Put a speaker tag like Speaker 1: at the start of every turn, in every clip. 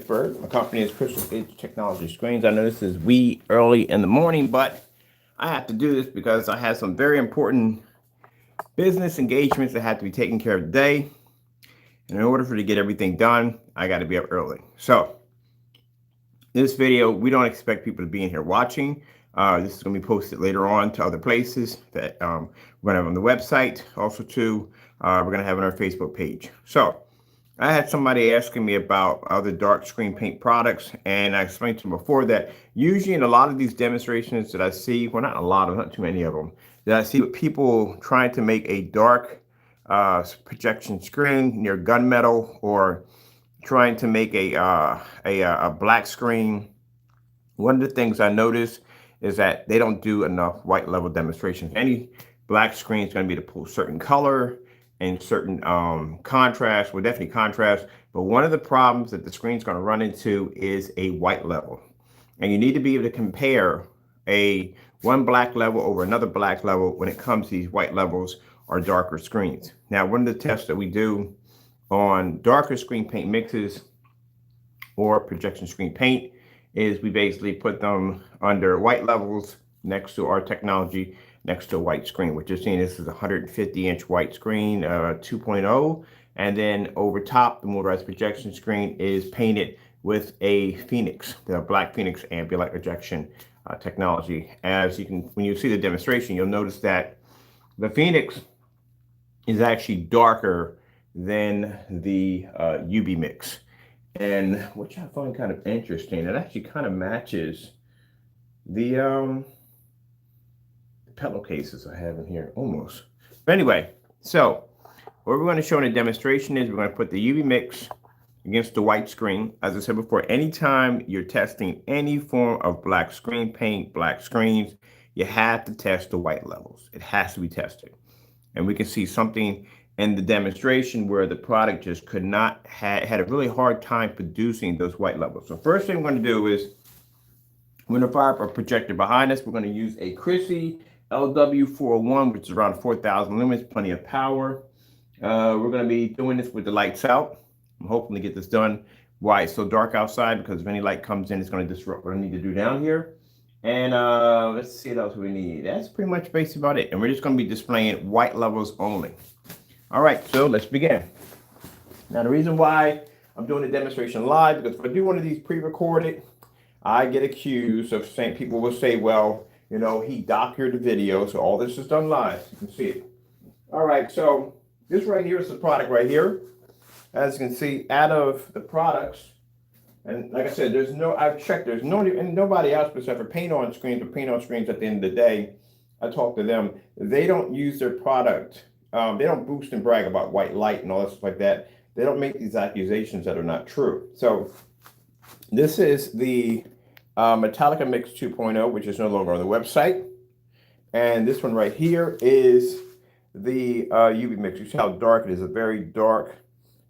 Speaker 1: Pittsburgh. My company is Crystal Edge Technology Screens. I know this is wee early in the morning, but I have to do this because I have some very important business engagements that have to be taken care of today. And in order for to get everything done, I got to be up early. So this video, we don't expect people to be in here watching. This is going to be posted later on to other places that we're going to have on the website. Also, too, we're going to have on our Facebook page. So I had somebody asking me about other dark screen paint products, and I explained to them before that usually in a lot of these demonstrations that I see, well, not a lot of, not too many of them, that I see with people trying to make a dark projection screen near gunmetal, or trying to make a black screen. One of the things I notice is that they don't do enough white level demonstrations. Any black screen is going to be to pull certain color and certain contrast, well, definitely contrast. But one of the problems that the screen's going to run into is a white level. And you need to be able to compare one black level over another black level when it comes to these white levels or darker screens. Now, one of the tests that we do on darker screen paint mixes or projection screen paint is we basically put them under white levels next to our technology, next to a white screen. What you're seeing, this is a 150-inch white screen, 2.0. And then over top, the motorized projection screen is painted with a Phoenix, the Black Phoenix ambient projection technology. As you can, when you see the demonstration, you'll notice that the Phoenix is actually darker than the UV mix. And which I find kind of interesting, it actually kind of matches the pillowcases I have in here almost. But anyway, so what we're going to show in a demonstration is we're going to put the UV mix against the white screen. As I said before, anytime you're testing any form of black screen paint, black screens, you have to test the white levels. It has to be tested. And we can see something in the demonstration where the product just could not, had a really hard time producing those white levels. So first thing we're going to do is we're going to fire up a projector behind us. We're going to use a Chrissy LW401, which is around 4,000 lumens, plenty of power. We're going to be doing this with the lights out. I'm hoping to get this done while it's so dark outside, because if any light comes in, it's going to disrupt what I need to do down here. And let's see what else we need. That's pretty much basically about it. And we're just going to be displaying white levels only. All right, so let's begin. Now, the reason why I'm doing the demonstration live, because if I do one of these pre-recorded, I get accused of saying, people will say, well, you know, he doctored the video, so all this is done live. You can see it. All right, so this right here is the product right here. As you can see, out of the products, and like I said, I've checked, there's nobody else except for paint on screens, or paint on screens at the end of the day. I talk to them. They don't use their product. They don't boost and brag about white light and all that stuff like that. They don't make these accusations that are not true. So this is the Metallica Mix 2.0, which is no longer on the website. And this one right here is the UV Mix. You see how dark it is. A very dark,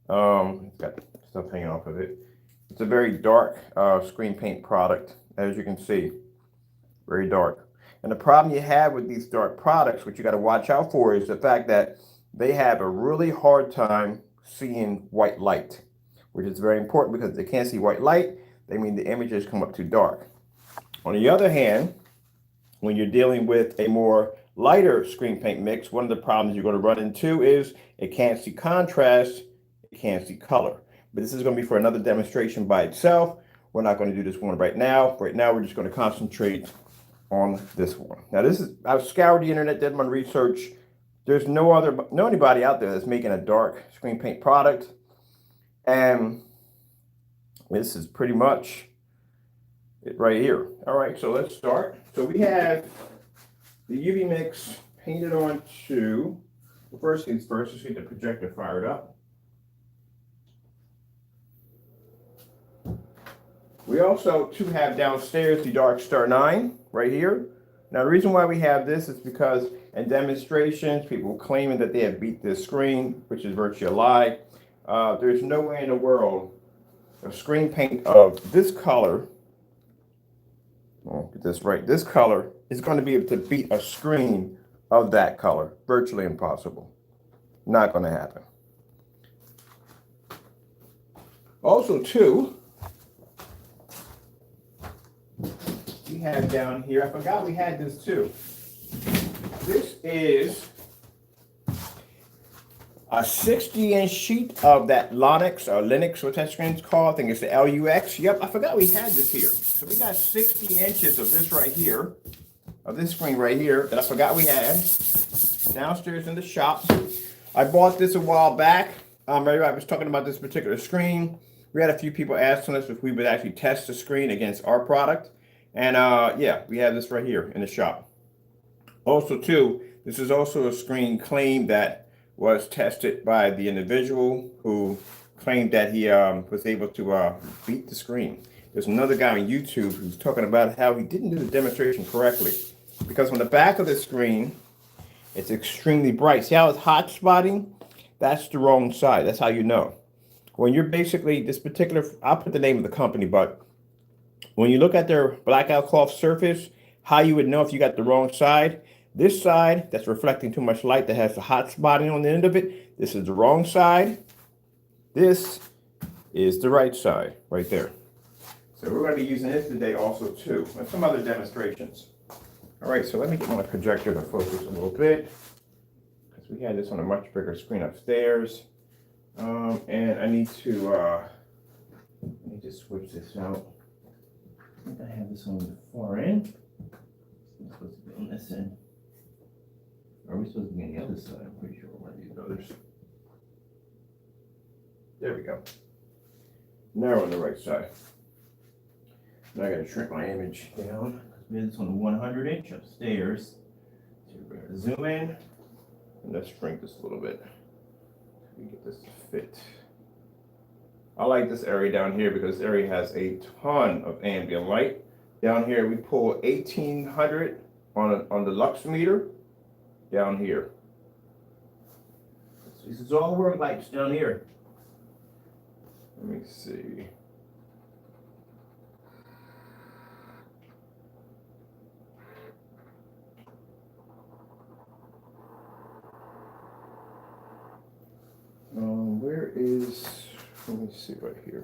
Speaker 1: it's got stuff hanging off of it. It's a very dark screen paint product, as you can see, very dark. And the problem you have with these dark products, which you got to watch out for, is the fact that they have a really hard time seeing white light, which is very important, because if they can't see white light, they mean the images come up too dark. On the other hand, when you're dealing with a more lighter screen paint mix, one of the problems you're going to run into is it can't see contrast, it can't see color. But this is going to be for another demonstration by itself. We're not going to do this one right now. Right now, we're just going to concentrate on this one. Now, I've scoured the internet, did my research. There's anybody out there that's making a dark screen paint product. And this is pretty much it right here. All right, so let's start. So we have the UV mix painted onto, first things first, let's get the projector fired up. We also too have downstairs the Dark Star 9 right here. Now, the reason why we have this is because in demonstrations, people claiming that they have beat this screen, which is virtually a lie. There's no way in the world a screen paint of this color, get this right, this color is going to be able to beat a screen of that color. Virtually impossible. Not going to happen. Also, too, have down here, I forgot we had this too. This is a 60-inch sheet of that Linux or Linux, what that screen's called. I think it's the LUX. Yep, I forgot we had this here. So we got 60 inches of this right here, of this screen right here that I forgot we had downstairs in the shop. I bought this a while back. I was talking about this particular screen. We had a few people asking us if we would actually test the screen against our product. And yeah, we have this right here in the shop. Also too, this is also a screen claim that was tested by the individual who claimed that he was able to beat the screen. There's another guy on YouTube who's talking about how he didn't do the demonstration correctly. Because on the back of the screen, it's extremely bright. See how it's hot spotting? That's the wrong side. That's how you know. When you're basically, this particular, I'll put the name of the company, but when you look at their blackout cloth surface, how you would know if you got the wrong side, this side that's reflecting too much light that has the hot spotting on the end of it, this is the wrong side. This is the right side, right there. So we're going to be using this today also too, and some other demonstrations. All right, so let me get my projector to focus a little bit, because we had this on a much bigger screen upstairs. And I need to switch this out. I think I have this on the far end. I'm supposed to be on this end. Are we supposed to be on the other side? I'm pretty sure one of these others. There we go. Now on the right side. Now I gotta shrink my image down. We have this on the 100 inch upstairs. So we're gonna zoom in and let's shrink this a little bit. We get this to fit. I like this area down here because this area has a ton of ambient light. Down here we pull 1800 on the lux meter down here. This is all the work lights down here. Let me see. Where is, let me see right here.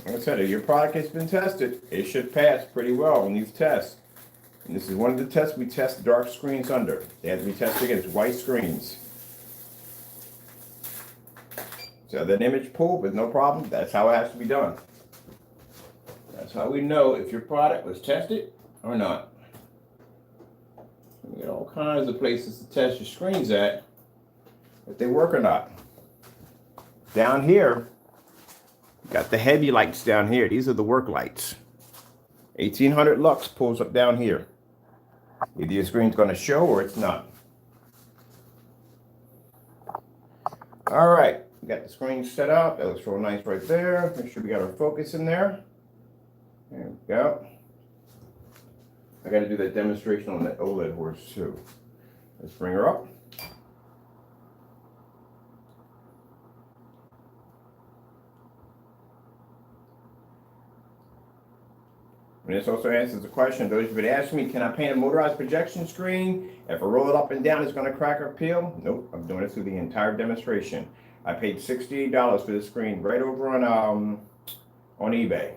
Speaker 1: Like I said, if your product has been tested, it should pass pretty well on these tests. And this is one of the tests we test dark screens under. They have to be tested against white screens. So that image pull with no problem, that's how it has to be done. That's how we know if your product was tested or not. You get all kinds of places to test your screens at, if they work or not. Down here, got the heavy lights down here. These are the work lights. 1800 lux pulls up down here. Either your screen's going to show or it's not. All right, we got the screen set up. That looks real nice right there. Make sure we got our focus in there. There we go. I got to do that demonstration on the OLED horse too. Let's bring her up. And this also answers the question, those who've been asking me, can I paint a motorized projection screen? If I roll it up and down, it's going to crack or peel? Nope, I'm doing it through the entire demonstration. I paid $68 for this screen right over on eBay.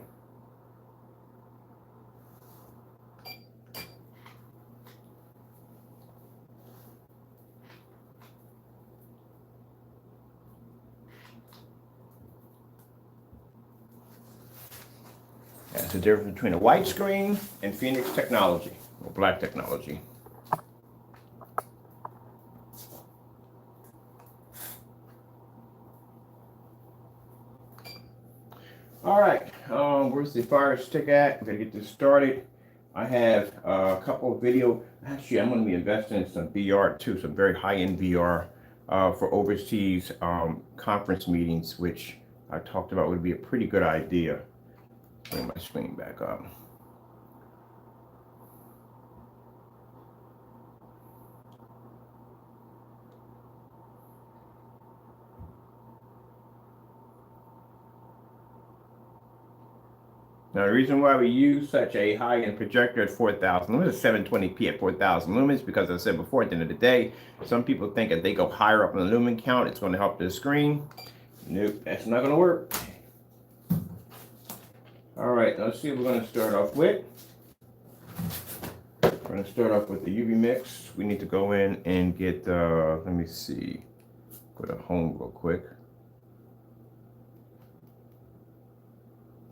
Speaker 1: That's the difference between a white screen and Phoenix technology, or black technology. All right, where's the fire stick at? I'm gonna get this started. I have a couple of video. Actually, I'm gonna be investing in some VR too, some very high-end VR for overseas conference meetings, which I talked about would be a pretty good idea. Bring my screen back up. Now, the reason why we use such a high-end projector at 4,000 lumens, 720p at 4,000 lumens, because as I said before, at the end of the day, some people think if they go higher up in the lumen count, it's going to help the screen. Nope, that's not going to work. All right, let's see what we're going to start off with. We're going to start off with the UV mix. We need to go in and get, let me see, go to home real quick.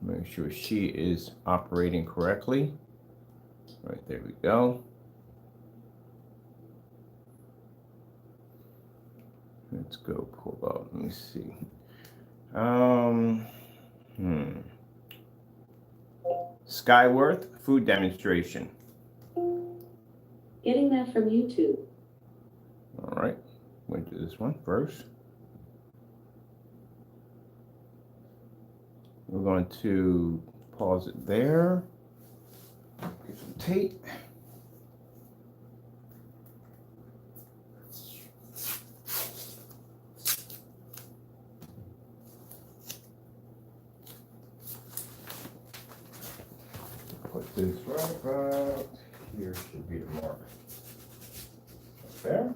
Speaker 1: Make sure she is operating correctly. Right, there we go. Let's go pull up, let me see. Skyworth food demonstration.
Speaker 2: Getting that from YouTube.
Speaker 1: All right, went to this one first. We're going to pause it there. Get some tape. Put this right about here, should be the mark. There.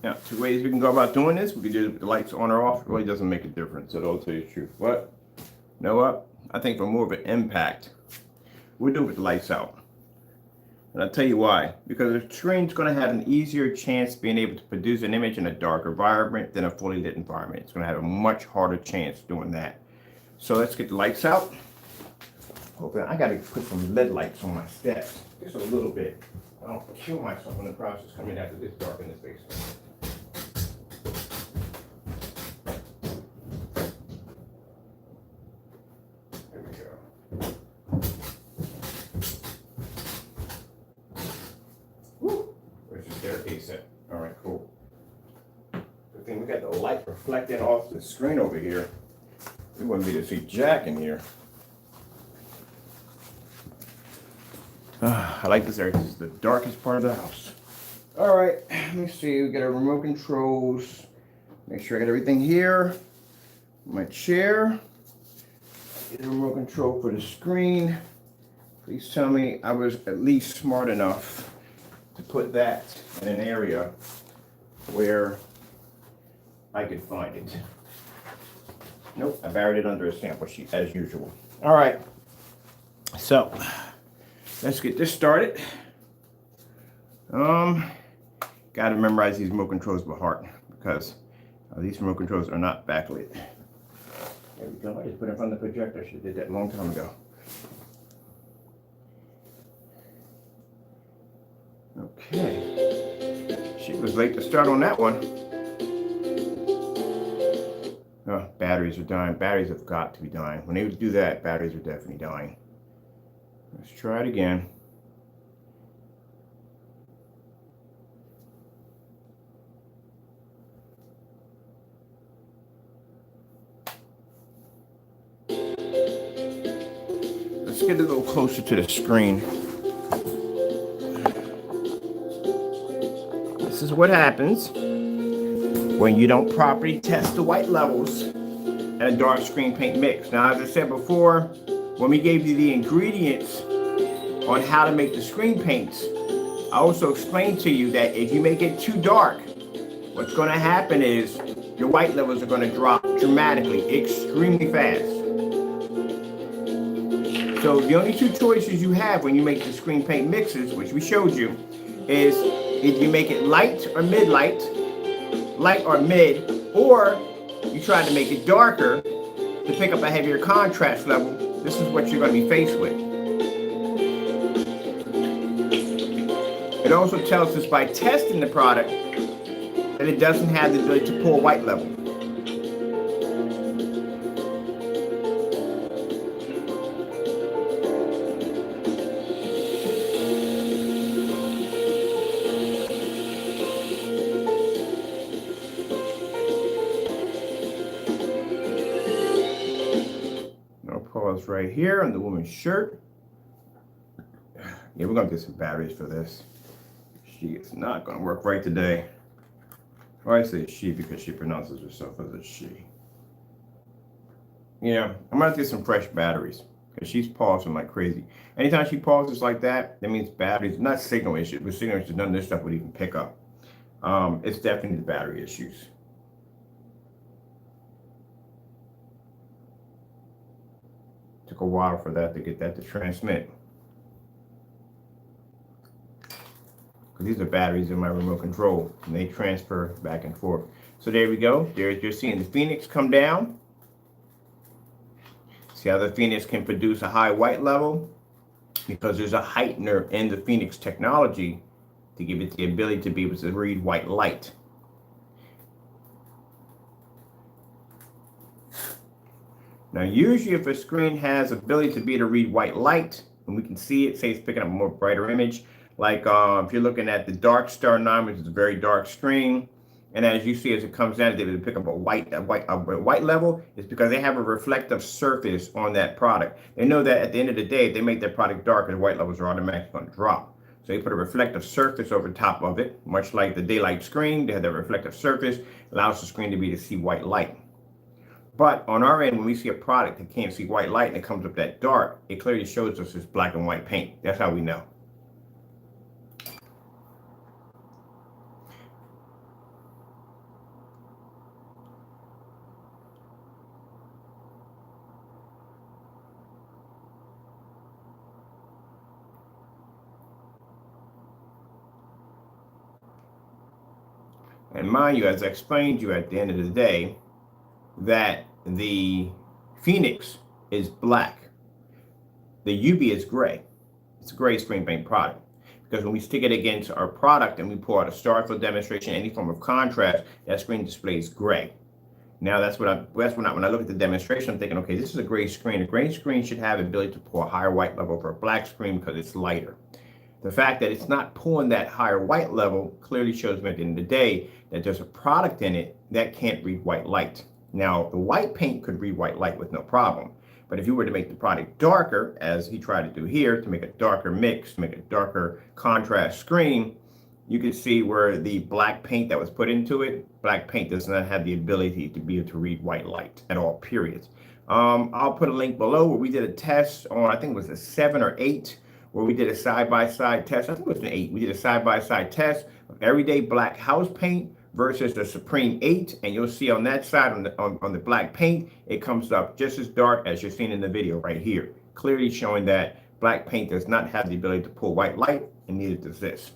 Speaker 1: Now, two ways we can go about doing this. We can do it with the lights on or off. It really doesn't make a difference, so I'll tell you the truth. But, you know what? I think for more of an impact, we'll do it with the lights out. And I'll tell you why. Because the screen's going to have an easier chance being able to produce an image in a darker environment than a fully lit environment. It's going to have a much harder chance doing that. So let's get the lights out. Hopefully, I got to put some LED lights on my steps. Just a little bit. I don't kill myself in the process coming after this dark in this basement. All right, cool. Good thing we got the light reflecting off the screen over here. We wouldn't be able to see Jack in here. I like this area. This is the darkest part of the house. All right, let me see. We got our remote controls. Make sure I got everything here. My chair. Get a remote control for the screen. Please tell me I was at least smart enough to put that in an area where I could find it. Nope, I buried it under a sample sheet as usual. All right, so let's get this started. Gotta memorize these remote controls by heart because these remote controls are not backlit. There we go, I just put it in front of the projector. I should have did that a long time ago. Okay, she was late to start on that one. Oh, batteries are dying. Batteries have got to be dying. When they do that, batteries are definitely dying. Let's try it again. Let's get a little closer to the screen. This is what happens when you don't properly test the white levels in a dark screen paint mix. Now, as I said before, when we gave you the ingredients on how to make the screen paints, I also explained to you that if you make it too dark, what's going to happen is your white levels are going to drop dramatically, extremely fast. So the only two choices you have when you make the screen paint mixes, which we showed you, is if you make it light or mid-light, light or mid, or you try to make it darker to pick up a heavier contrast level. This is what you're going to be faced with. It also tells us by testing the product that it doesn't have the ability to pull white level. Pause right here on the woman's shirt. Yeah, we're gonna get some batteries for this. She is not gonna work right today. Or I say she because she pronounces herself as a she. Yeah, I'm gonna have to get some fresh batteries because she's pausing like crazy. Anytime she pauses like that, that means batteries, not signal issues, but signal issues, none of this stuff would even pick up. It's definitely the battery issues. Took a while for that to get that to transmit. Because these are batteries in my remote control and they transfer back and forth. So there we go. There's, you're seeing the Phoenix come down. See how the Phoenix can produce a high white level? Because there's a heightener in the Phoenix technology to give it the ability to be able to read white light. Now, usually if a screen has ability to be able to read white light, and we can see it, say it's picking up a more brighter image, like if you're looking at the Dark Star 9, which is a very dark screen, and as you see as it comes down, they will pick up a white level, it's because they have a reflective surface on that product. They know that at the end of the day, if they make their product darker, the white levels are automatically going to drop. So they put a reflective surface over top of it, much like the daylight screen. They have that reflective surface, allows the screen to be to see white light. But on our end, when we see a product that can't see white light and it comes up that dark, it clearly shows us it's black and white paint. That's how we know. And mind you, as I explained to you at the end of the day, that the Phoenix is black. The UV is gray. It's a gray screen paint product. Because when we stick it against our product and we pull out a star field demonstration, any form of contrast, that screen displays gray. Now when I look at the demonstration, I'm thinking, okay, this is a gray screen. A gray screen should have the ability to pull a higher white level for a black screen because it's lighter. The fact that it's not pulling that higher white level clearly shows me at the end of the day that there's a product in it that can't read white light. Now, the white paint could read white light with no problem. But if you were to make the product darker, as he tried to do here, to make a darker mix, to make a darker contrast screen, you can see where the black paint that was put into it, black paint does not have the ability to be able to read white light at all, period. I'll put a link below where we did a test on, I think it was a 7 or 8, where we did a side-by-side test. I think it was an 8. We did a side-by-side test of everyday black house paint versus the Supreme 8. And you'll see on that side, on the black paint, it comes up just as dark as you're seeing in the video right here. Clearly showing that black paint does not have the ability to pull white light, and neither does this.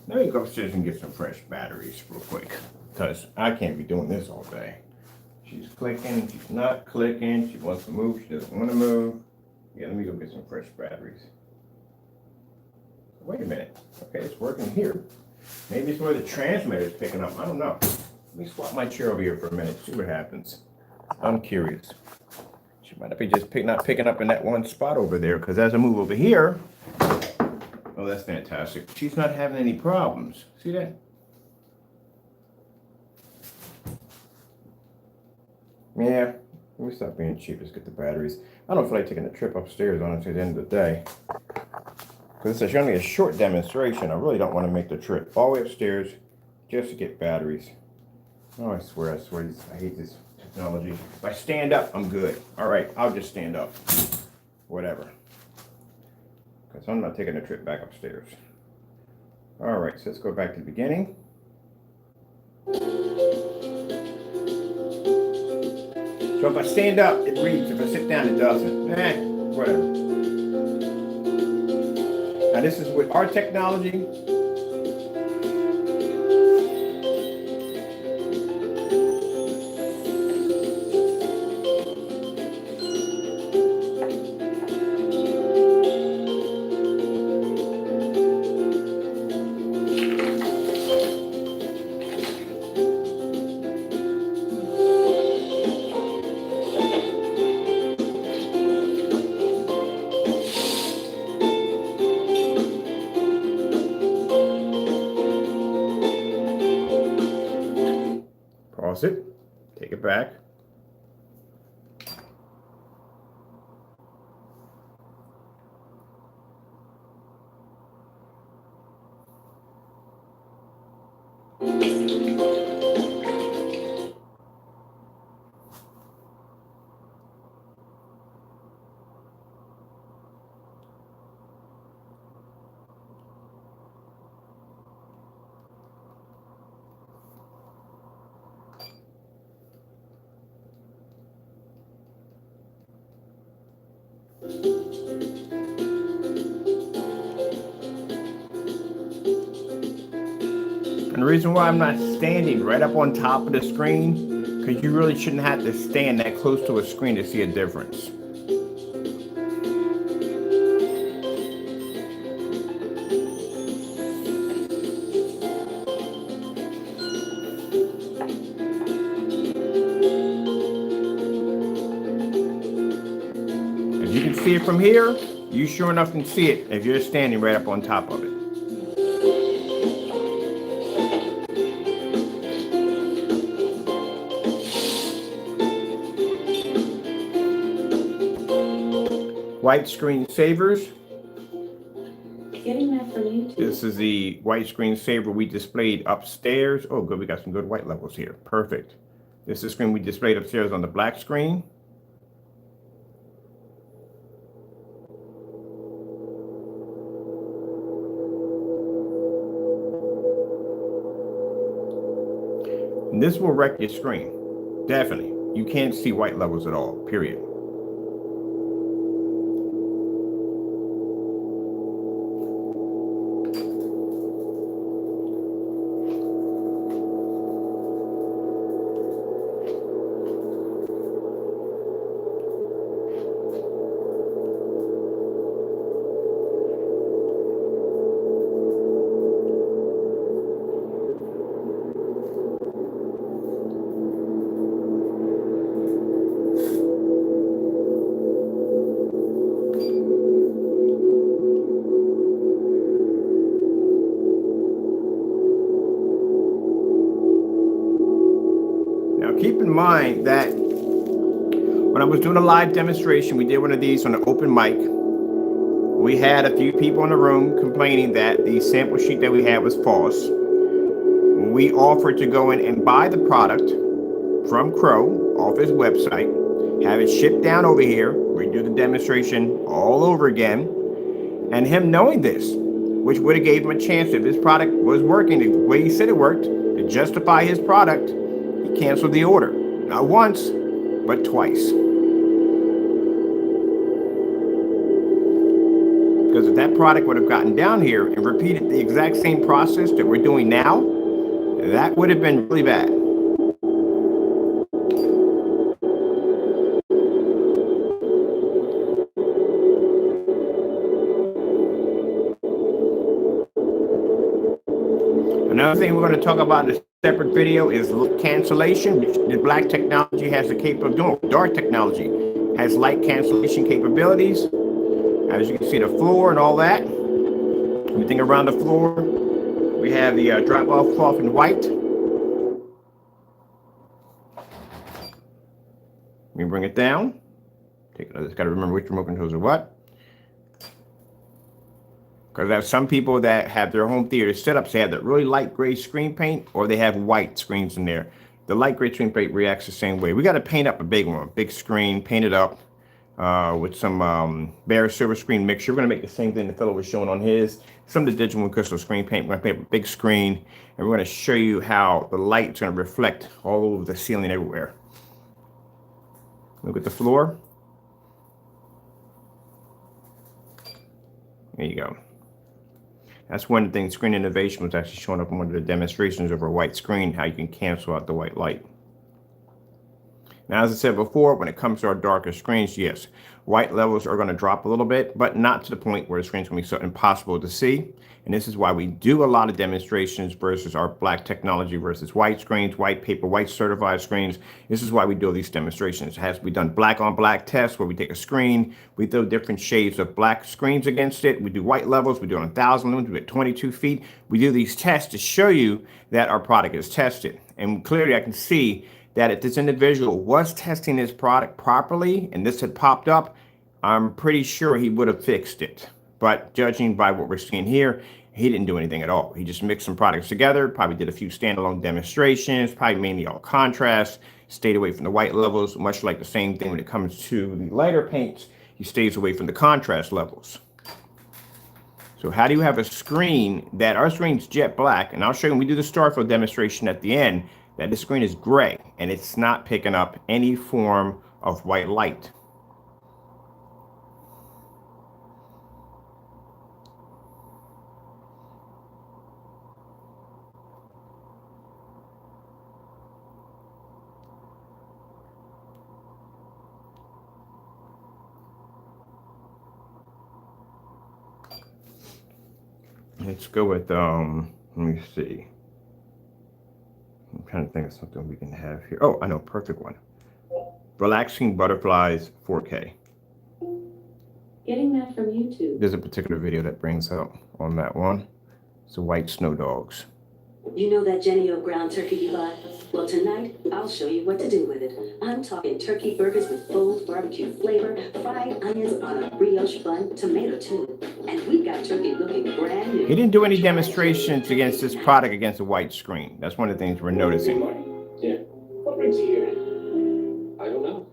Speaker 1: Let me go upstairs and get some fresh batteries real quick, because I can't be doing this all day. She's clicking, she's not clicking, she wants to move, she doesn't want to move. Yeah, let me go get some fresh batteries. Wait a minute. Okay, it's working here. Maybe it's where the transmitter is picking up. I don't know. Let me swap my chair over here for a minute, see what happens. I'm curious. She might be just not picking up in that one spot over there, because as I move over here, oh, that's fantastic. She's not having any problems. See that? Yeah, let me stop being cheap. Let's get the batteries. I don't feel like taking a trip upstairs, honestly, at the end of the day. Because it's only a short demonstration. I really don't want to make the trip all the way upstairs just to get batteries. Oh, I swear, I hate this technology. If I stand up, I'm good. All right, I'll just stand up. Whatever. Because I'm not taking a trip back upstairs. All right, so let's go back to the beginning. So if I stand up, it reads. If I sit down, it doesn't. Whatever. Now this is with our technology. pause it, take it back. And the reason why I'm not standing right up on top of the screen, because you really shouldn't have to stand that close to a screen to see a difference. As you can see it from here, you sure enough can see it if you're standing right up on top of it. White screen savers.
Speaker 2: Getting that from YouTube.
Speaker 1: This is the white screen saver we displayed upstairs. Oh, good, we got some good white levels here. Perfect. This is the screen we displayed upstairs on the black screen. And this will wreck your screen. Definitely. You can't see white levels at all, period. Keep in mind that when I was doing a live demonstration, we did one of these on an open mic. We had a few people in the room complaining that the sample sheet that we had was false. We offered to go in and buy the product from Crow off his website, have it shipped down over here, redo the demonstration all over again, and him knowing this, which would have gave him a chance if his product was working the way he said it worked, to justify his product, he canceled the order. Not once, but twice. Because if that product would have gotten down here and repeated the exact same process that we're doing now, that would have been really bad. Another thing we're going to talk about in a separate video is light cancellation, which the black technology has the capability of doing. Dark technology has light cancellation capabilities. As you can see, the floor and all that. Everything around the floor. We have the drop-off cloth in white. Let me bring it down. Just got to remember which remote controls are what. Because there's some people that have their home theater setups, they have that really light gray screen paint, or they have white screens in there. The light gray screen paint reacts the same way. We got to paint up a big one, big screen, paint it up with some bare silver screen mixture. We're going to make the same thing the fellow was showing on his. Some of the digital and crystal screen paint. We're going to paint up a big screen, and we're going to show you how the light's going to reflect all over the ceiling everywhere. Look at the floor. There you go. That's one thing Screen Innovation was actually showing up in one of the demonstrations over a white screen, how you can cancel out the white light. Now, as I said before, when it comes to our darker screens, yes, white levels are going to drop a little bit, but not to the point where the screen's going to be so impossible to see. And this is why we do a lot of demonstrations versus our black technology versus white screens, white paper, white certified screens. This is why we do these demonstrations. It has to be done black on black tests where we take a screen, we throw different shades of black screens against it. We do white levels, we do it on 1,000 lumens, we do it 22 feet. We do these tests to show you that our product is tested. And clearly I can see that if this individual was testing his product properly and this had popped up, I'm pretty sure he would have fixed it. But judging by what we're seeing here, he didn't do anything at all. He just mixed some products together, probably did a few standalone demonstrations, probably mainly all contrast, stayed away from the white levels, much like the same thing when it comes to the lighter paints, he stays away from the contrast levels. So how do you have a screen that our screen's jet black, and I'll show you when we do the Starfield demonstration at the end, that the screen is gray and it's not picking up any form of white light. Let's go with, let me see. I'm trying to think of something we can have here. Oh, I know, perfect one. Relaxing Butterflies 4K.
Speaker 2: Getting that from YouTube.
Speaker 1: There's a particular video that brings up on that one. It's the white snow dogs.
Speaker 2: You know that Jenny O ground turkey you buy? Well, tonight, I'll show you what to do with it. I'm talking turkey burgers with bold barbecue flavor, fried onions on a brioche bun, tomato too. And we've got turkey looking brand new.
Speaker 1: He didn't do any demonstrations against this product against a white screen. That's one of the things we're noticing.
Speaker 3: Yeah. What brings you here? I don't know.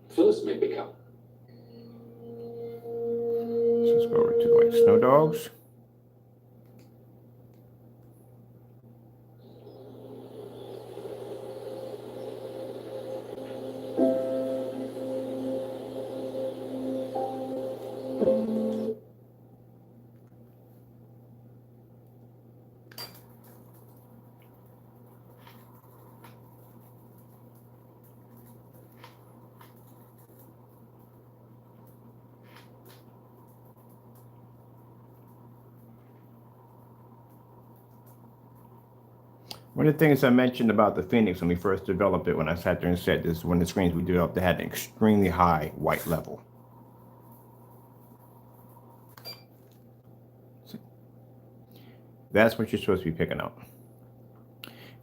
Speaker 3: Phyllis made me come.
Speaker 1: So let's go over to the white snow dogs. One of the things I mentioned about the Phoenix when we first developed it, when I sat there and said this, one of the screens we developed that had an extremely high white level. That's what you're supposed to be picking up.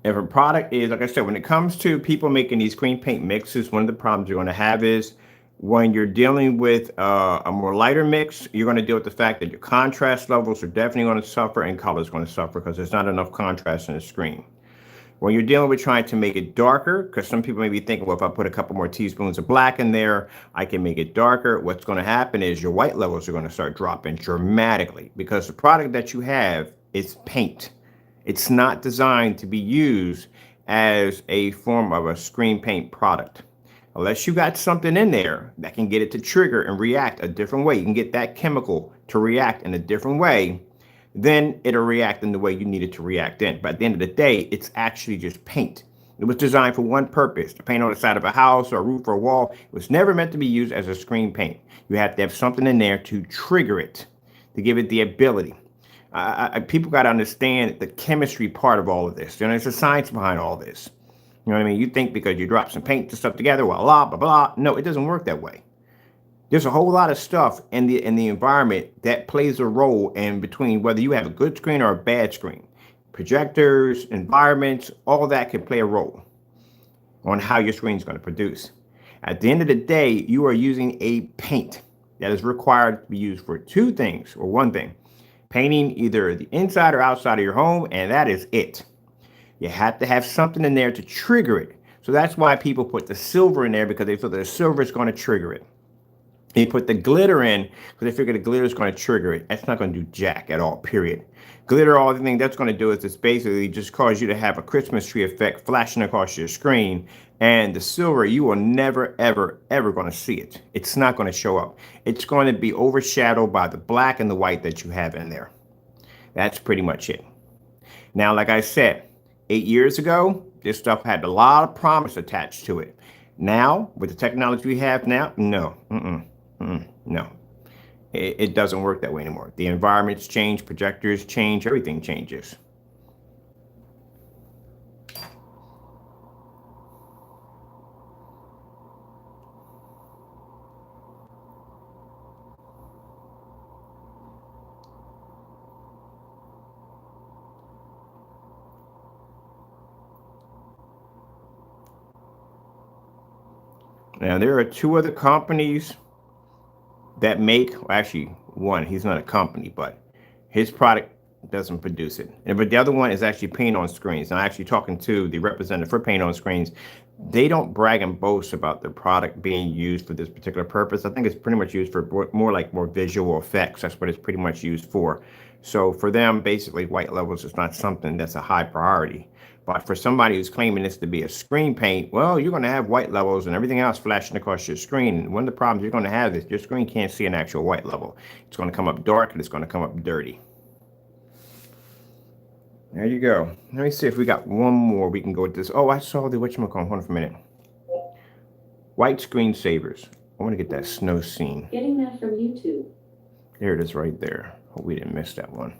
Speaker 1: If a product is, like I said, when it comes to people making these screen paint mixes, one of the problems you're going to have is when you're dealing with a more lighter mix, you're going to deal with the fact that your contrast levels are definitely going to suffer and color is going to suffer because there's not enough contrast in the screen. When you're dealing with trying to make it darker, because some people may be thinking, well, if I put a couple more teaspoons of black in there, I can make it darker. What's going to happen is your white levels are going to start dropping dramatically because the product that you have is paint. It's not designed to be used as a form of a screen paint product. Unless you got something in there that can get it to trigger and react a different way, you can get that chemical to react in a different way, then it'll react in the way you need it to react in. But at the end of the day, it's actually just paint. It was designed for one purpose, to paint on the side of a house or a roof or a wall. It was never meant to be used as a screen paint. You have to have something in there to trigger it, to give it the ability. People got to understand the chemistry part of all of this. You know, there's a science behind all this. You know what I mean? You think because you drop some paint and stuff together, well, blah, blah, blah. No, it doesn't work that way. There's a whole lot of stuff in the environment that plays a role in between whether you have a good screen or a bad screen. Projectors, environments, all that can play a role on how your screen is going to produce. At the end of the day, you are using a paint that is required to be used for two things or one thing. Painting either the inside or outside of your home, and that is it. You have to have something in there to trigger it. So that's why people put the silver in there, because they feel that the silver is going to trigger it. They put the glitter in because they figure the glitter is going to trigger it. That's not going to do jack at all, period. Glitter, all the thing that's going to do is it's basically just cause you to have a Christmas tree effect flashing across your screen. And the silver, you will never, ever, ever going to see it. It's not going to show up. It's going to be overshadowed by the black and the white that you have in there. That's pretty much it. Now, like I said, 8 years ago, this stuff had a lot of promise attached to it. Now, with the technology we have now, no, no. It doesn't work that way anymore. The environments change, projectors change, everything changes. Now, there are two other companies that make, well, actually, one, he's not a company, but his product doesn't produce it. But the other one is actually Paint on Screens. And I'm actually talking to the representative for Paint on Screens. They don't brag and boast about the product being used for this particular purpose. I think it's pretty much used for more visual effects. That's what it's pretty much used for. So for them, basically, white levels is not something that's a high priority. But for somebody who's claiming this to be a screen paint, well, you're going to have white levels and everything else flashing across your screen. And one of the problems you're going to have is your screen can't see an actual white level. It's going to come up dark and it's going to come up dirty. There you go. Let me see if we got one more we can go with this. Oh, I saw the whatchamacallit. Hold on for a minute. White screensavers. I want to get that snow scene.
Speaker 2: Getting that from YouTube.
Speaker 1: There it is right there. Hope we didn't miss that one.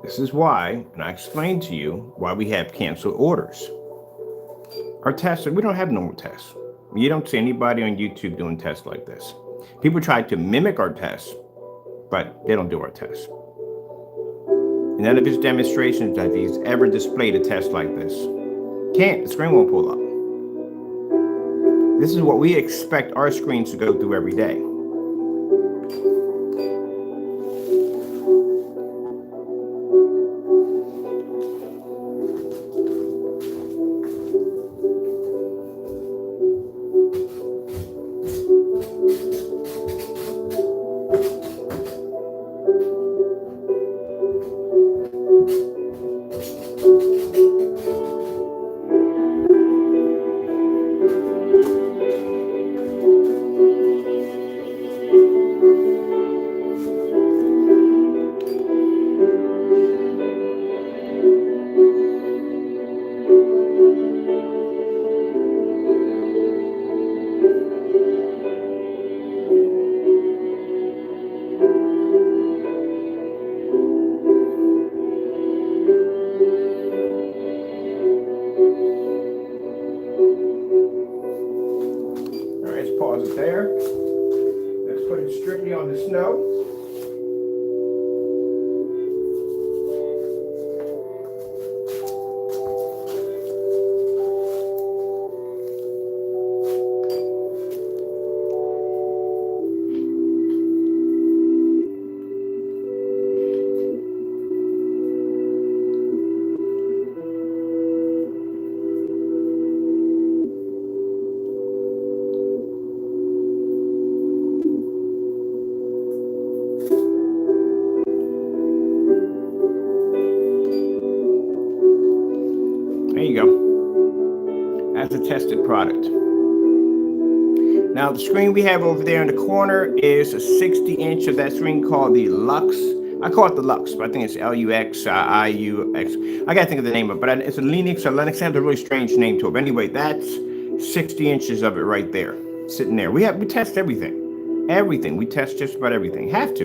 Speaker 1: This is why, and I explained to you why we have canceled orders. Our tests, we don't have normal tests. You don't see anybody on YouTube doing tests like this. People try to mimic our tests, but they don't do our tests. None of his demonstrations that he's ever displayed a test like this. Can't, the screen won't pull up. This is what we expect our screens to go through every day. Pause it there. Let's put it strictly on the snow. There you go. That's a tested product. Now the screen we have over there in the corner is a 60-inch of that screen called the Lux. I call it the Lux, but I think it's Lux, IUX. I gotta think of the name of it, but it's a Linux or Linux. It has a really strange name to it. But anyway, that's 60 inches of it right there, sitting there. We test everything. Everything. We test just about everything. Have to.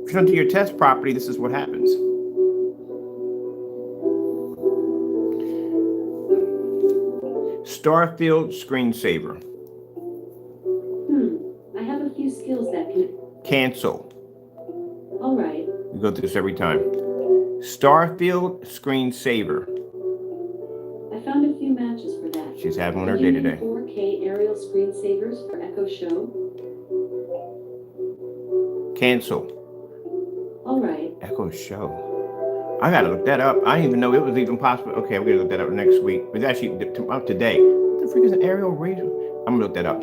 Speaker 1: If you don't do your test properly, this is what happens. Starfield screensaver.
Speaker 2: I have a few skills that can...
Speaker 1: Cancel.
Speaker 2: All right.
Speaker 1: We go through this every time. Starfield screensaver.
Speaker 2: I found a few matches for that.
Speaker 1: She's having one her day today.
Speaker 2: 4K aerial screensavers for Echo Show?
Speaker 1: Cancel.
Speaker 2: All right.
Speaker 1: Echo show. I gotta look that up. I didn't even know it was even possible. Okay, we're gonna look that up next week. It's actually up today. What the freak is an aerial radio? I'm gonna look that up.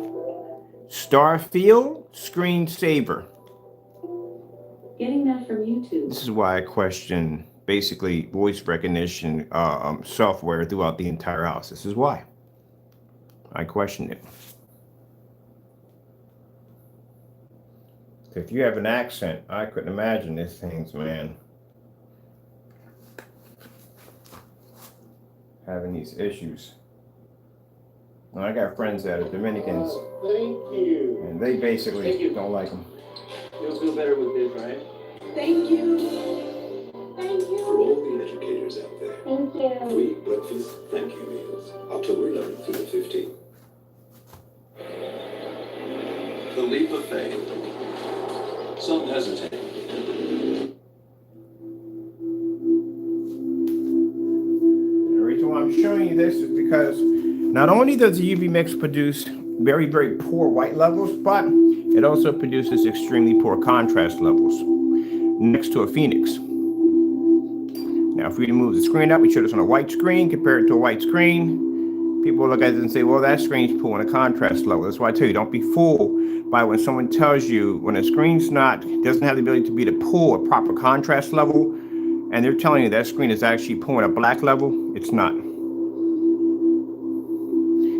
Speaker 1: Starfield screensaver.
Speaker 2: Getting that from YouTube.
Speaker 1: This is why I question basically voice recognition software throughout the entire house. This is why I question it. If you have an accent, I couldn't imagine these things, man. Having these issues. Well, I got friends that are Dominicans.
Speaker 3: Oh, thank you.
Speaker 1: And they basically don't like them.
Speaker 3: You'll feel better with this, right?
Speaker 2: Thank you. Thank
Speaker 4: For
Speaker 2: you.
Speaker 4: all the educators out there,
Speaker 2: Thank you.
Speaker 4: free breakfast thank you meals, October 11th through the 15th. The leap of faith. Some hesitate.
Speaker 1: The reason why I'm showing you this is because not only does the UV mix produce very, very poor white levels, but it also produces extremely poor contrast levels next to a Phoenix. Now, if we move the screen up, we show this on a white screen, compare it to a white screen. People look at it and say, well, that screen's poor on a contrast level. That's why I tell you, don't be fooled by when someone tells you when a screen's doesn't have the ability to be to pull a proper contrast level, and they're telling you that screen is actually pulling a black level. It's not.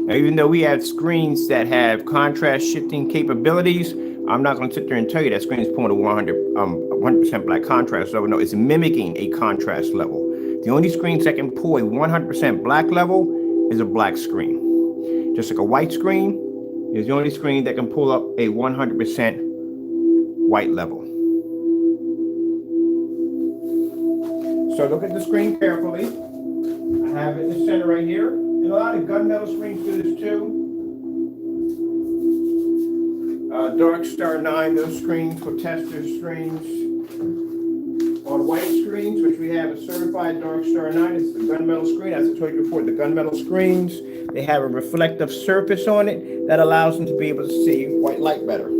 Speaker 1: Now, even though we have screens that have contrast shifting capabilities, I'm not going to sit there and tell you that screen is pulling a 100% black contrast level. No, it's mimicking a contrast level. The only screens that can pull a 100% black level is a black screen. Just like a white screen is the only screen that can pull up a 100% white level. So look at the screen carefully. I have it in the center right here. And a lot of gunmetal screens do this too. Dark Star 9, those screens for tester screens. On white screens, which we have a certified Dark Star 9, it's the gunmetal screen. As I told you before, the gunmetal screens, they have a reflective surface on it that allows them to be able to see white light better.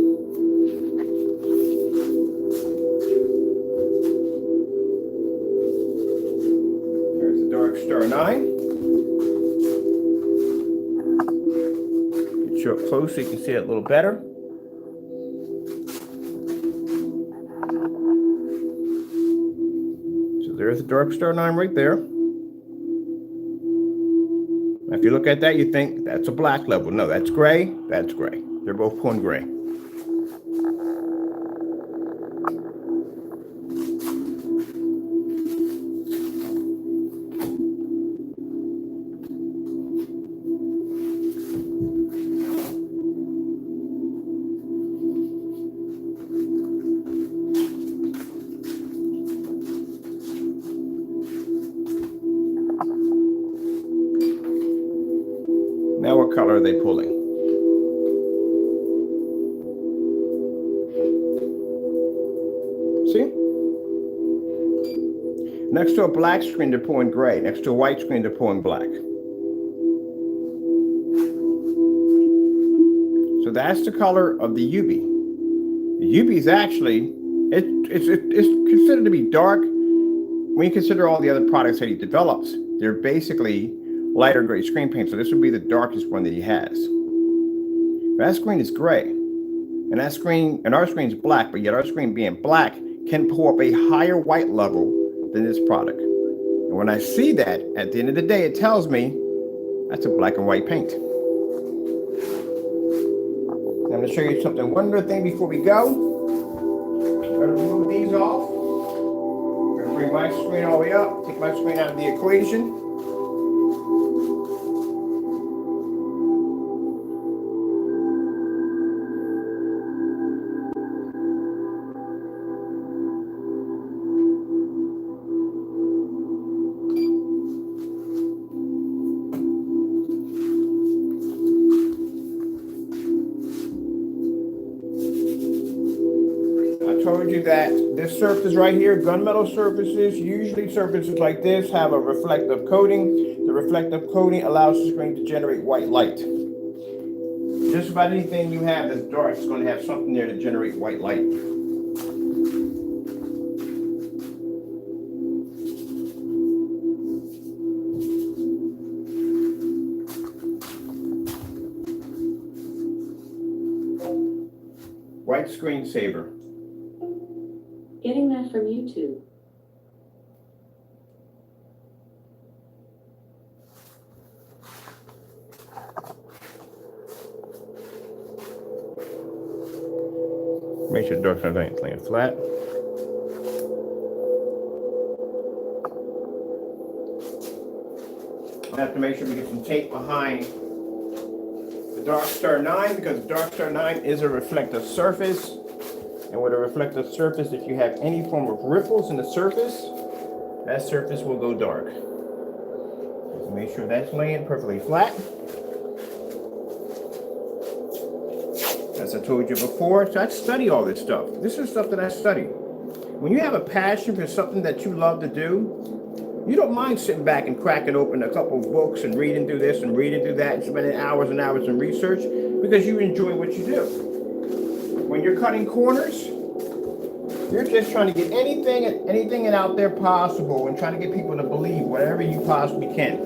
Speaker 1: There's the Dark Star 9. Get you up close so you can see it a little better. There's the Dark Star 9 right there. If you look at that, you think that's a black level. No, that's gray. That's gray. They're both pulling gray. Now what color are they pulling? See? Next to a black screen, they're pulling gray. Next to a white screen, they're pulling black. So that's the color of the UV. The UV is actually, it's considered to be dark. When you consider all the other products that he develops, they're basically lighter gray screen paint. So this would be the darkest one that he has. That screen is gray. And that screen, and our screen is black, but yet our screen being black can pull up a higher white level than this product. And when I see that, at the end of the day, it tells me that's a black and white paint. I'm going to show you something, one other thing before we go. I'm going to remove these off. I'm going to bring my screen all the way up, take my screen out of the equation. Told you that this surface right here, gunmetal surfaces, usually surfaces like this have a reflective coating. The reflective coating allows the screen to generate white light. Just about anything you have that's dark is going to have something there to generate white light. white screensaver.
Speaker 2: Getting that from YouTube.
Speaker 1: Make sure the dark star is laying flat. I have to make sure we get some tape behind the Dark Star 9 because the Dark Star 9 is a reflective surface. And with a reflective surface, if you have any form of ripples in the surface, that surface will go dark. So make sure that's laying perfectly flat. As I told you before, so I study all this stuff. This is stuff that I study. When you have a passion for something that you love to do, you don't mind sitting back and cracking open a couple of books and reading through this and reading through that and spending hours and hours in research because you enjoy what you do. When you're cutting corners, you're just trying to get anything out there possible and trying to get people to believe whatever you possibly can.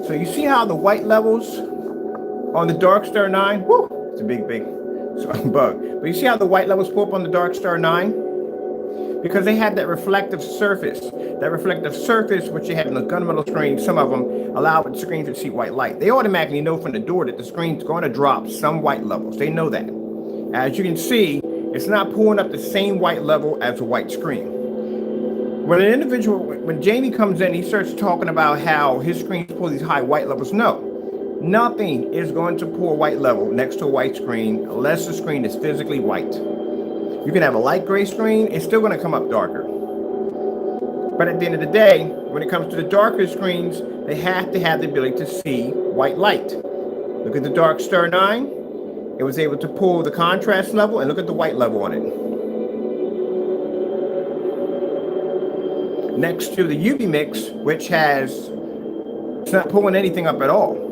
Speaker 1: So you see how the white levels on the Dark Star 9, whoo, it's a big bug. But you see how the white levels pull up on the Dark Star 9? Because they have that reflective surface. That reflective surface, which you have in the gunmetal screen, some of them allow the screen to see white light. They automatically know from the door that the screen's going to drop some white levels. They know that. As you can see, it's not pulling up the same white level as a white screen. When Jamie comes in, he starts talking about how his screens pull these high white levels. No, nothing is going to pull a white level next to a white screen unless the screen is physically white. You can have a light gray screen, it's still going to come up darker. But at the end of the day, when it comes to the darker screens, they have to have the ability to see white light. Look at the Dark Star 9. It was able to pull the contrast level and look at the white level on it. Next to the UV mix, which it's not pulling anything up at all.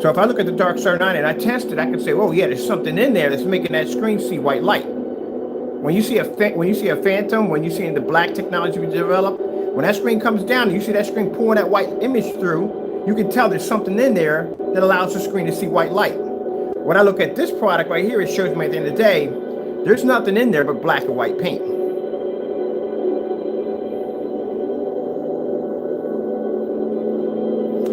Speaker 1: So if I look at the Dark Star 9 and I test it, I can say, oh yeah, there's something in there that's making that screen see white light. When you see a phantom, when you see the black technology we developed, when that screen comes down and you see that screen pulling that white image through, you can tell there's something in there that allows the screen to see white light. When I look at this product right here, it shows me at the end of the day, there's nothing in there but black and white paint.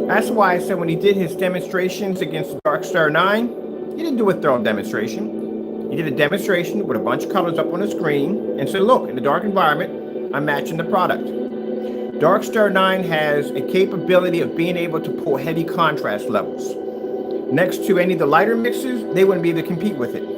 Speaker 1: That's why I said when he did his demonstrations against the Dark Star 9, he didn't do a thorough demonstration. He did a demonstration with a bunch of colors up on the screen and said, look, in the dark environment, I'm matching the product. Dark Star 9 has a capability of being able to pull heavy contrast levels. Next to any of the lighter mixes, they wouldn't be able to compete with it.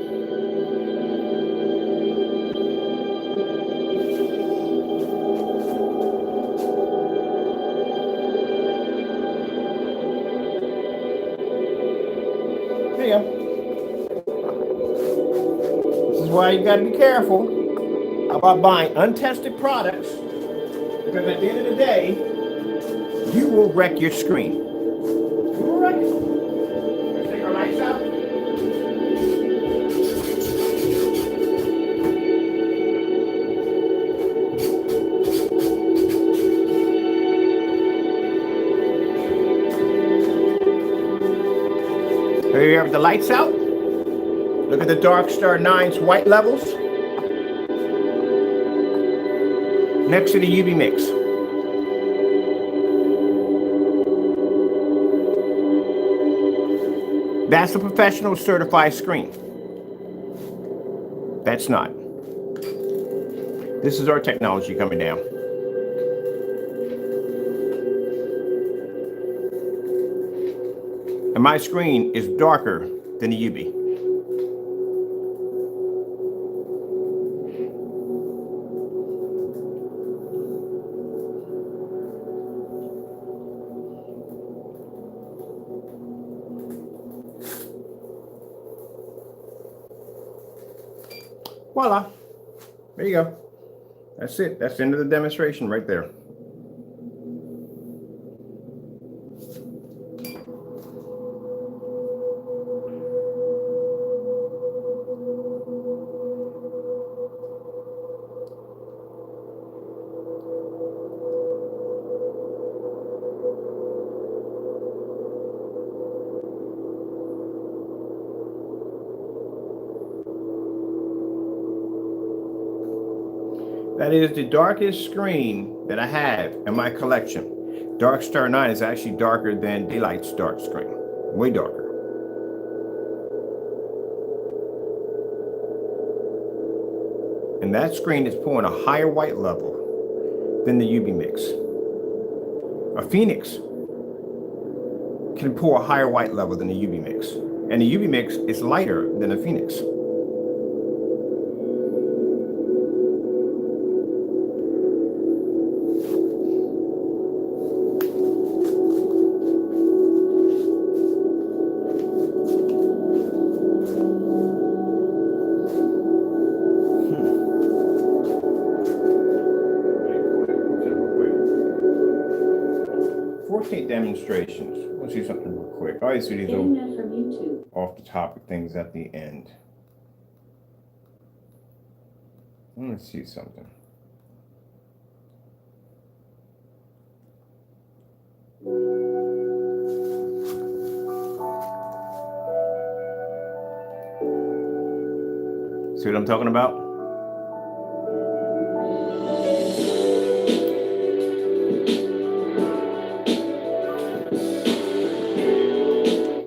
Speaker 1: There you go. This is why you got to be careful about buying untested products, because at the end of the day, you will wreck your screen. You will wreck it. Let's take our lights out. Here you have the lights out. Look at the Dark Star 9's white levels next to the UV mix. That's a professional certified screen. That's not. This is our technology coming down. And my screen is darker than the UV. Voila. There you go. That's it. That's the end of the demonstration right there. That is the darkest screen that I have in my collection. Dark Star 9 is actually darker than Daylight's dark screen. Way darker. And that screen is pulling a higher white level than the UV mix. A Phoenix can pull a higher white level than the UV mix. And the UV mix is lighter than a Phoenix. Demonstrations. Let's see something real quick. I always do these
Speaker 2: Internet from YouTube.
Speaker 1: off the topic things at the end. Let's see something. See what I'm talking about?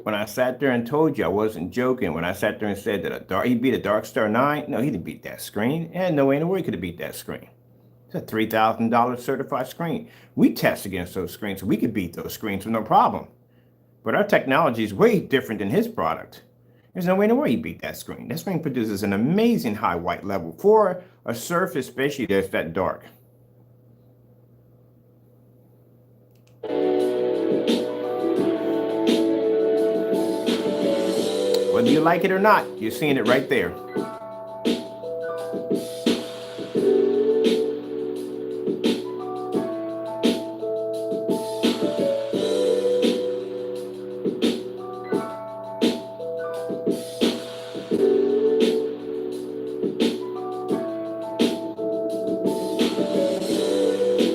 Speaker 1: When I sat there and told you I wasn't joking, when I sat there and said that he beat a Dark Star 9, no, he didn't beat that screen. And no way in the world he could have beat that screen. It's a $3,000 certified screen. We test against those screens, so we could beat those screens with no problem. But our technology is way different than his product. There's no way in the world he beat that screen. That screen produces an amazing high white level for a surface, especially that's that dark. Whether you like it or not, you're seeing it right there.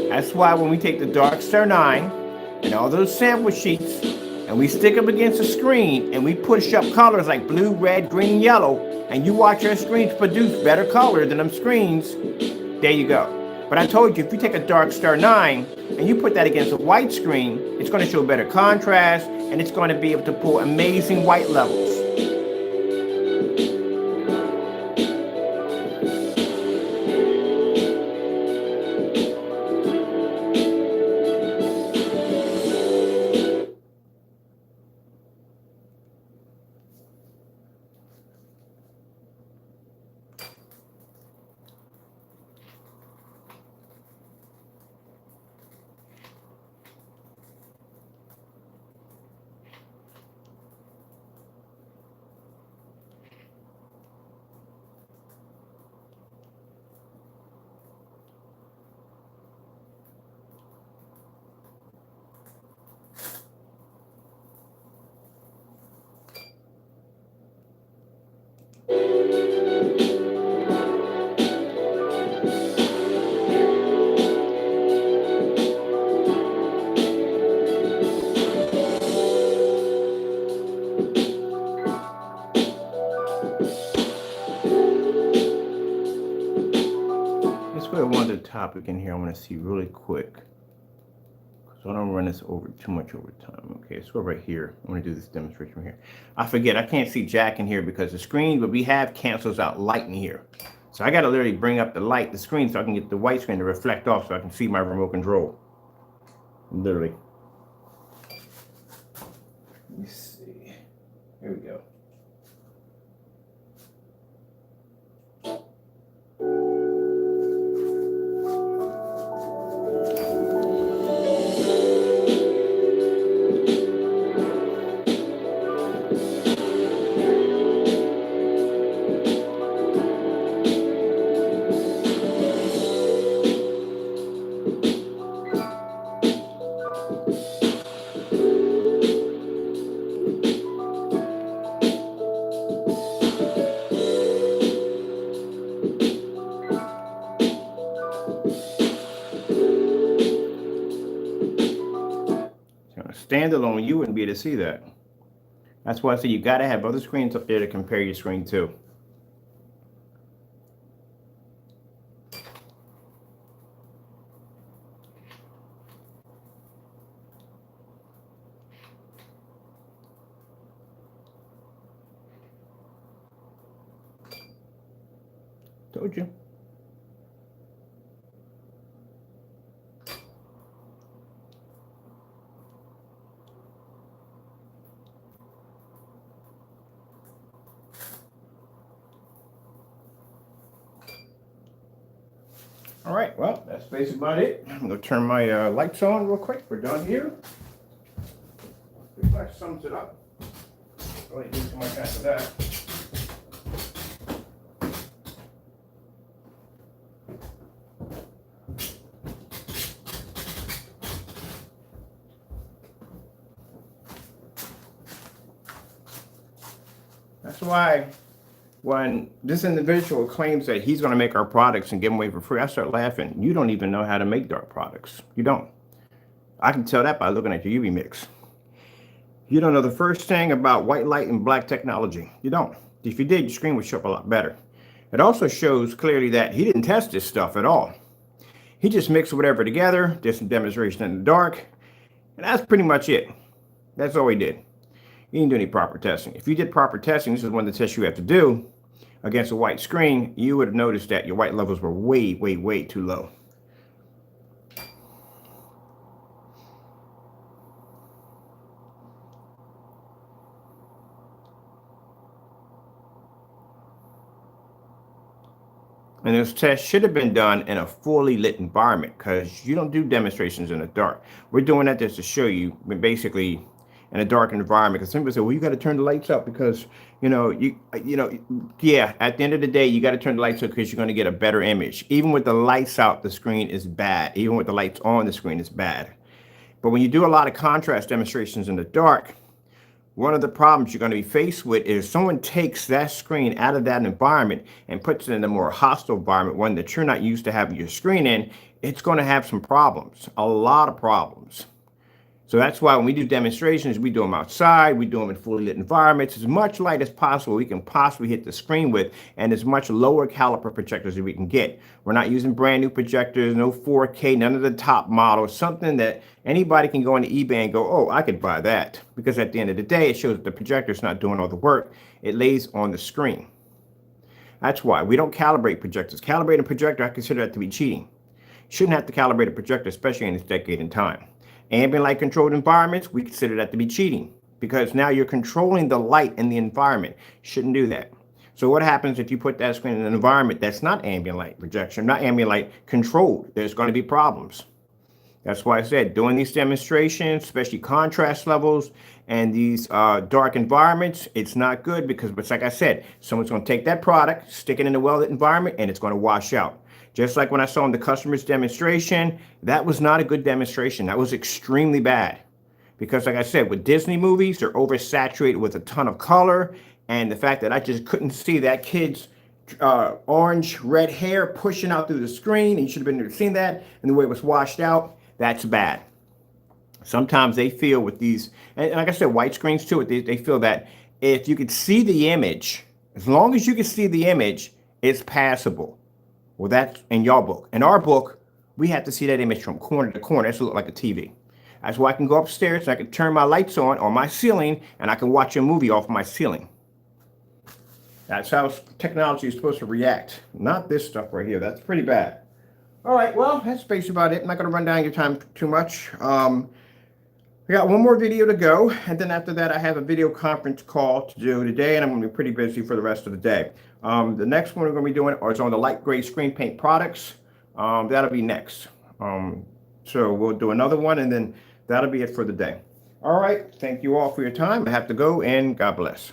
Speaker 1: That's why when we take the Dark Star 9 and all those sample sheets and we stick them against the screen and we push up colors like blue, red, green, yellow, and you watch your screens produce better color than them screens, there you go. But I told you, if you take a Dark Star 9 and you put that against a white screen, it's going to show better contrast and it's going to be able to pull amazing white levels. One topic in here I want to see really quick, so I don't run this over too much over time. Okay, let's go right here. I want to do this demonstration right here. I forget, I can't see Jack in here because the screen that we have cancels out light in here. So I got to literally bring up the screen so I can get the white screen to reflect off so I can see my remote control. Literally. Let me see. Here we go. Standalone, you wouldn't be able to see that. That's why I say you got to have other screens up there to compare your screen to. Told you. All right, well, that's basically about it. I'm gonna turn my lights on real quick. We're done here. That sums it up. Really need too much after that. That's why when this individual claims that he's going to make our products and give them away for free, I start laughing. You don't even know how to make dark products. You don't. I can tell that by looking at your UV mix. You don't know the first thing about white light and black technology. You don't. If you did, your screen would show up a lot better. It also shows clearly that he didn't test this stuff at all. He just mixed whatever together, did some demonstration in the dark, and that's pretty much it. That's all he did. He didn't do any proper testing. If you did proper testing, this is one of the tests you have to do against a white screen, you would have noticed that your white levels were way, way, way too low. And this test should have been done in a fully lit environment because you don't do demonstrations in the dark. We're doing that just to show you basically in a dark environment. Because some people say, well, you got to turn the lights up because, yeah, at the end of the day, you got to turn the lights up because you're going to get a better image. Even with the lights out, the screen is bad. Even with the lights on, the screen is bad. But when you do a lot of contrast demonstrations in the dark, one of the problems you're going to be faced with is someone takes that screen out of that environment and puts it in a more hostile environment, one that you're not used to having your screen in. It's going to have some problems, a lot of problems. So that's why when we do demonstrations, we do them outside, we do them in fully lit environments, as much light as possible we can possibly hit the screen with, and as much lower caliper projectors as we can get. We're not using brand new projectors, no 4K, none of the top models, something that anybody can go on eBay and go, oh, I could buy that. Because at the end of the day, it shows that the projector's not doing all the work. It lays on the screen. That's why we don't calibrate projectors. Calibrating a projector, I consider that to be cheating. Shouldn't have to calibrate a projector, especially in this decade and time. Ambient light controlled environments, we consider that to be cheating because now you're controlling the light in the environment. Shouldn't do that. So what happens if you put that screen in an environment that's not ambient light projection, not ambient light controlled? There's going to be problems. That's why I said doing these demonstrations, especially contrast levels and these dark environments, it's not good because, but like I said, someone's going to take that product, stick it in a well-lit environment, and it's going to wash out. Just like when I saw in the customer's demonstration, that was not a good demonstration. That was extremely bad. Because like I said, with Disney movies, they're oversaturated with a ton of color. And the fact that I just couldn't see that kid's orange, red hair pushing out through the screen, and you should have been able to see that, and the way it was washed out, that's bad. Sometimes they feel with these, and like I said, white screens too, they feel that if you could see the image, as long as you can see the image, it's passable. Well, that's in your book. In our book, we have to see that image from corner to corner. That's look like a TV. That's why I can go upstairs and I can turn my lights on my ceiling and I can watch a movie off my ceiling. That's how technology is supposed to react. Not this stuff right here. That's pretty bad. All right, well, that's basically about it. I'm not going to run down your time too much. We got one more video to go, and then after that, I have a video conference call to do today, and I'm going to be pretty busy for the rest of the day. The next one we're going to be doing is on the light gray screen paint products. That'll be next. So we'll do another one, and then that'll be it for the day. All right, thank you all for your time. I have to go, and God bless.